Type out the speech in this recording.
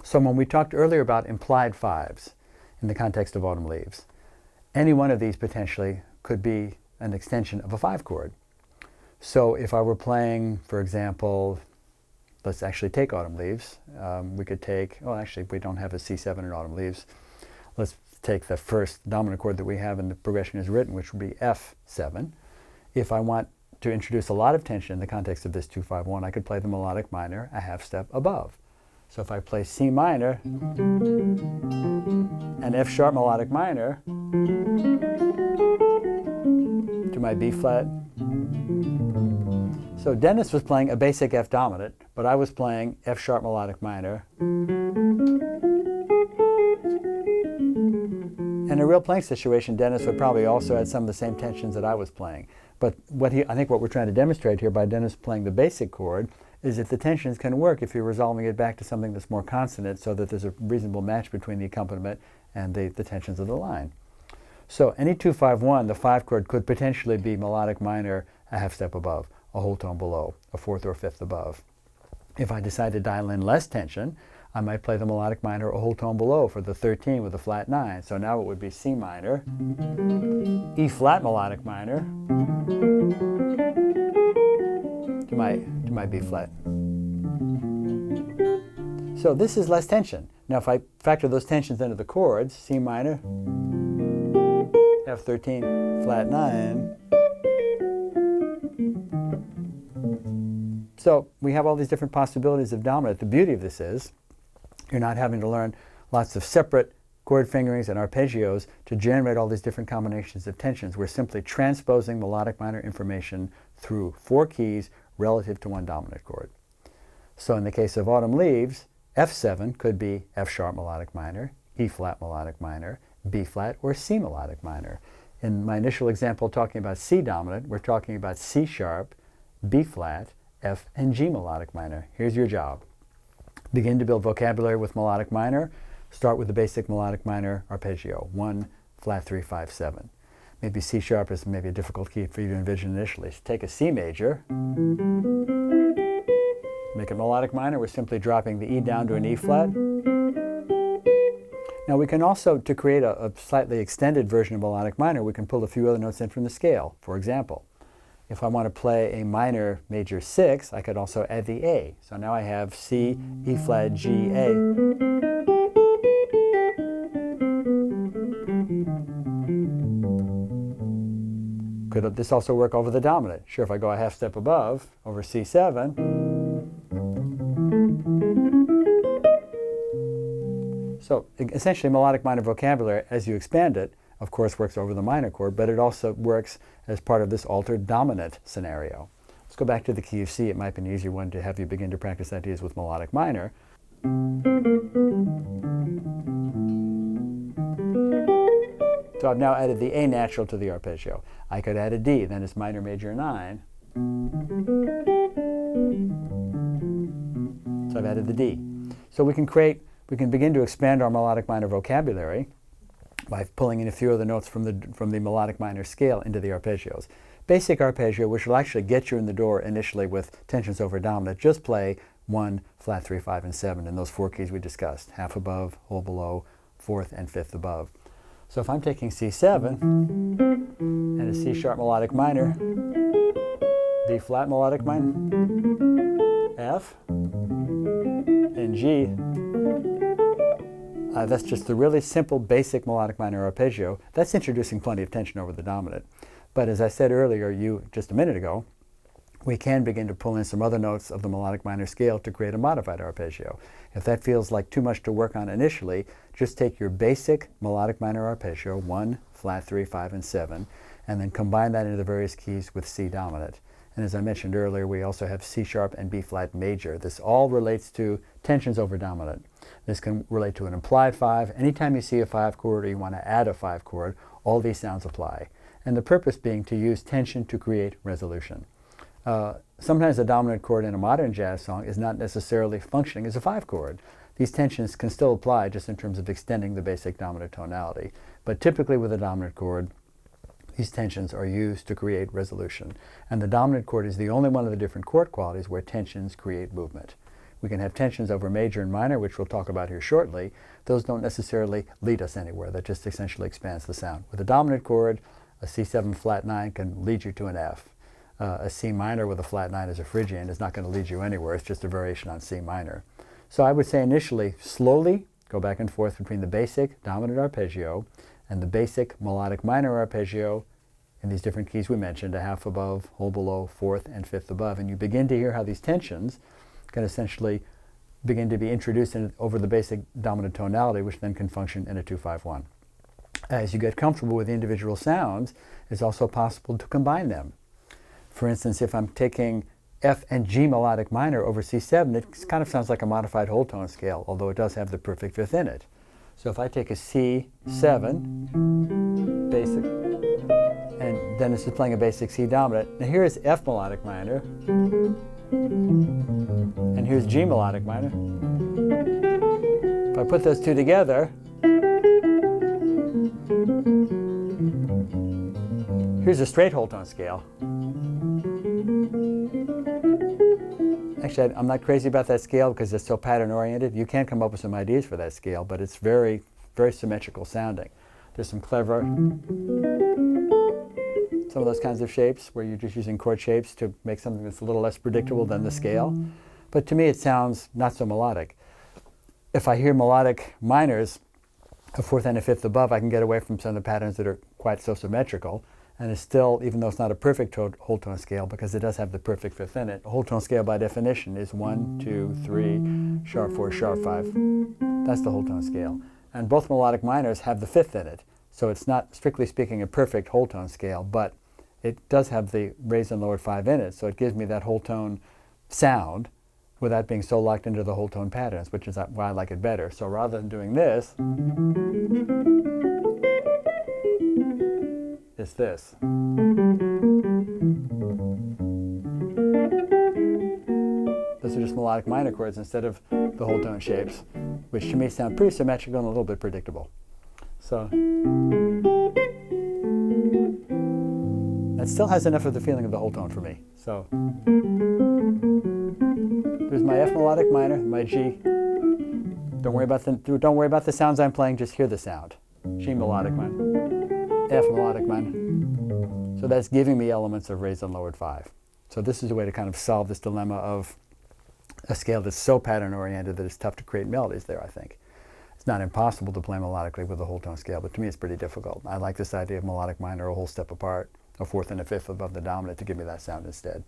So when we talked earlier about implied fives in the context of Autumn Leaves, any one of these potentially could be an extension of a 5 chord. So if I were playing, for example, let's actually take Autumn Leaves. We could take, well actually we don't have a C7 in Autumn Leaves. Let's take the first dominant chord that we have and the progression is written, which would be F7. If I want to introduce a lot of tension in the context of this 2-5-1, I could play the melodic minor a half step above. So if I play C minor and F sharp melodic minor to my B flat. So Dennis was playing a basic F dominant, but I was playing F sharp melodic minor. In a real playing situation, Dennis would probably also add some of the same tensions that I was playing. But I think what we're trying to demonstrate here by Dennis playing the basic chord is that the tensions can work if you're resolving it back to something that's more consonant so that there's a reasonable match between the accompaniment and the tensions of the line. So any 2-5-1, the 5 chord could potentially be melodic minor a half step above, a whole tone below, a fourth or fifth above. If I decide to dial in less tension, I might play the melodic minor a whole tone below for the 13 with a flat 9. So now it would be C minor, E flat melodic minor to my B flat. So this is less tension. Now if I factor those tensions into the chords, C minor, F13, flat 9. So we have all these different possibilities of dominant. The beauty of this is you're not having to learn lots of separate chord fingerings and arpeggios to generate all these different combinations of tensions. We're simply transposing melodic minor information through 4 keys relative to one dominant chord. So in the case of Autumn Leaves, F7 could be F sharp melodic minor, E flat melodic minor, B flat, or C melodic minor. In my initial example talking about C dominant, we're talking about C sharp, B flat, F, and G melodic minor. Here's your job. Begin to build vocabulary with melodic minor. Start with the basic melodic minor arpeggio, 1, flat 3, 5, 7. Maybe C sharp is maybe a difficult key for you to envision initially. So take a C major, make it melodic minor. We're simply dropping the E down to an E flat. Now we can also, to create a slightly extended version of melodic minor, we can pull a few other notes in from the scale. For example, if I want to play a minor major 6, I could also add the A. So now I have C, E flat, G, A. Could this also work over the dominant? Sure, if I go a half step above, over C7. So essentially melodic minor vocabulary, as you expand it, of course works over the minor chord, but it also works as part of this altered dominant scenario. Let's go back to the key of C. It might be an easier one to have you begin to practice ideas with melodic minor. So I've now added the A natural to the arpeggio. I could add a D, then it's minor major 9. So I've added the D. So we can begin to expand our melodic minor vocabulary by pulling in a few of the notes from the melodic minor scale into the arpeggios. Basic arpeggio, which will actually get you in the door initially with tensions over dominant, just play 1, flat 3, 5, and 7 in those 4 keys we discussed, half above, whole below, fourth, and fifth above. So if I'm taking C7 and a C sharp melodic minor, B flat melodic minor, F, and G, that's just the really simple basic melodic minor arpeggio. That's introducing plenty of tension over the dominant. But as I said earlier, just a minute ago, we can begin to pull in some other notes of the melodic minor scale to create a modified arpeggio. If that feels like too much to work on initially, just take your basic melodic minor arpeggio, 1, flat 3, 5, and 7, and then combine that into the various keys with C dominant. And as I mentioned earlier, we also have C sharp and B flat major. This all relates to tensions over dominant. This can relate to an implied 5. Anytime you see a 5 chord or you want to add a 5 chord, all these sounds apply. And the purpose being to use tension to create resolution. Sometimes a dominant chord in a modern jazz song is not necessarily functioning as a 5 chord. These tensions can still apply just in terms of extending the basic dominant tonality. But typically with a dominant chord, these tensions are used to create resolution. And the dominant chord is the only one of the different chord qualities where tensions create movement. We can have tensions over major and minor, which we'll talk about here shortly. Those don't necessarily lead us anywhere. That just essentially expands the sound. With a dominant chord, a C7 flat 9 can lead you to an F. A C minor with a flat 9 as a Phrygian is not going to lead you anywhere. It's just a variation on C minor. So I would say initially, slowly go back and forth between the basic dominant arpeggio and the basic melodic minor arpeggio in these different keys we mentioned, a half above, whole below, fourth, and fifth above. And you begin to hear how these tensions can essentially begin to be introduced over the basic dominant tonality, which then can function in a 2-5-1. As you get comfortable with the individual sounds, it's also possible to combine them. For instance, if I'm taking F and G melodic minor over C7, it kind of sounds like a modified whole tone scale, although it does have the perfect fifth in it. So if I take a C7, basic, and then this is playing a basic C dominant. Now here is F melodic minor, and here's G melodic minor. If I put those two together, here's a straight whole tone scale. Actually, I'm not crazy about that scale because it's so pattern oriented. You can come up with some ideas for that scale, but it's very, very symmetrical sounding. There's some clever, some of those kinds of shapes where you're just using chord shapes to make something that's a little less predictable than the scale. But to me, it sounds not so melodic. If I hear melodic minors, a fourth and a fifth above, I can get away from some of the patterns that are quite so symmetrical. And it's still, even though it's not a perfect whole tone scale, because it does have the perfect fifth in it, a whole tone scale by definition is 1, 2, 3, sharp 4, sharp 5. That's the whole tone scale. And both melodic minors have the fifth in it. So it's not, strictly speaking, a perfect whole tone scale, but it does have the raised and lowered 5 in it. So it gives me that whole tone sound without being so locked into the whole tone patterns, which is why I like it better. So rather than doing this, it's this. Those are just melodic minor chords instead of the whole tone shapes, which to me sound pretty symmetrical and a little bit predictable. So that still has enough of the feeling of the whole tone for me. So there's my F melodic minor, my G. Don't worry about the sounds I'm playing, just hear the sound. G melodic minor. F melodic minor. So that's giving me elements of raised and lowered 5. So this is a way to kind of solve this dilemma of a scale that's so pattern oriented that it's tough to create melodies there, I think. It's not impossible to play melodically with a whole tone scale, but to me it's pretty difficult. I like this idea of melodic minor a whole step apart, a fourth and a fifth above the dominant to give me that sound instead.